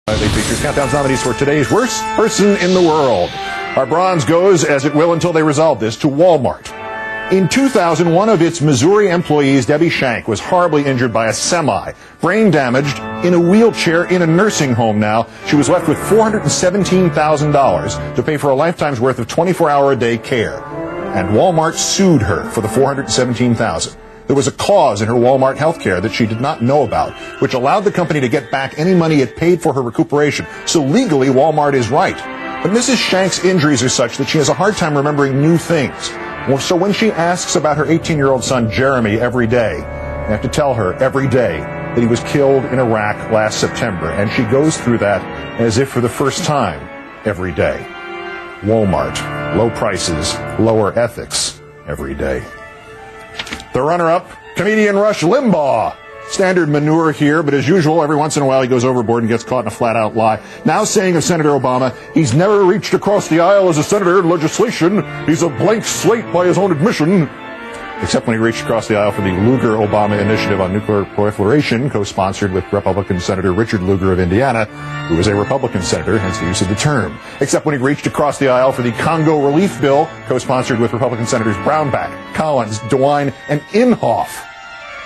They features Countdown's nominees for today's worst person in the world. Our bronze goes, as it will until they resolve this, to Wal-Mart. In 2000, one of its Missouri employees, Debbie Shank, was horribly injured by a semi, brain damaged, in a wheelchair in a nursing home now. She was left with $417,000 to pay for a lifetime's worth of 24-hour-a-day care. And Wal-Mart sued her for the $417,000. There was a clause in her Wal-Mart health care that she did not know about, which allowed the company to get back any money it paid for her recuperation. So legally, Wal-Mart is right. But Mrs. Shank's injuries are such that she has a hard time remembering new things. So when she asks about her 18-year-old son, Jeremy, every day, I have to tell her every day that he was killed in Iraq last September. And she goes through that as if for the first time every day. Walmart, low prices, lower ethics every day. The runner-up, comedian Rush Limbaugh. Standard manure here, but as usual, every once in a while he goes overboard and gets caught in a flat-out lie. Now saying of Senator Obama, he's never reached across the aisle as a senator in legislation. He's a blank slate by his own admission. Except when he reached across the aisle for the Lugar-Obama Initiative on Nuclear Proliferation, co-sponsored with Republican Senator Richard Lugar of Indiana, who is a Republican senator, hence the use of the term. Except when he reached across the aisle for the Congo Relief Bill, co-sponsored with Republican Senators Brownback, Collins, DeWine, and Inhofe.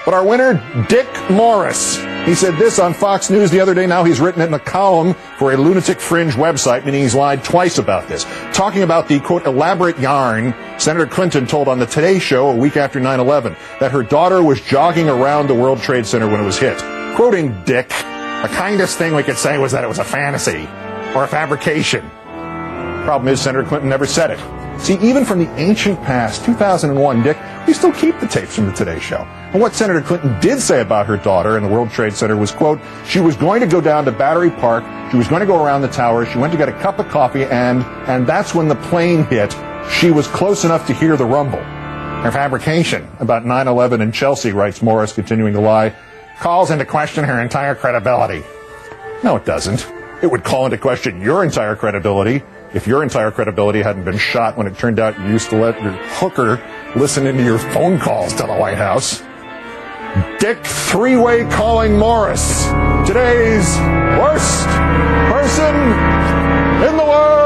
But our winner, Dick Morris. He said this on Fox News the other day. Now he's written it in a column for a lunatic fringe website, meaning he's lied twice about this. Talking about the, quote, elaborate yarn Senator Clinton told on the Today Show a week after 9/11 that her daughter was jogging around the World Trade Center when it was hit. Quoting Dick, the kindest thing we could say was that it was a fantasy or a fabrication. Problem is, Senator Clinton never said it. See, even from the ancient past, 2001, Dick, we still keep the tapes from the Today Show. And what Senator Clinton did say about her daughter in the World Trade Center was, quote, she was going to go down to Battery Park, she was going to go around the tower, she went to get a cup of coffee, and that's when the plane hit. She was close enough to hear the rumble. Her fabrication about 9/11 in Chelsea, writes Morris, continuing to lie, calls into question her entire credibility. No, it doesn't. It would call into question your entire credibility if your entire credibility hadn't been shot when it turned out you used to let your hooker listen into your phone calls to the White House. Dick three-way calling Morris, today's worst person in the world.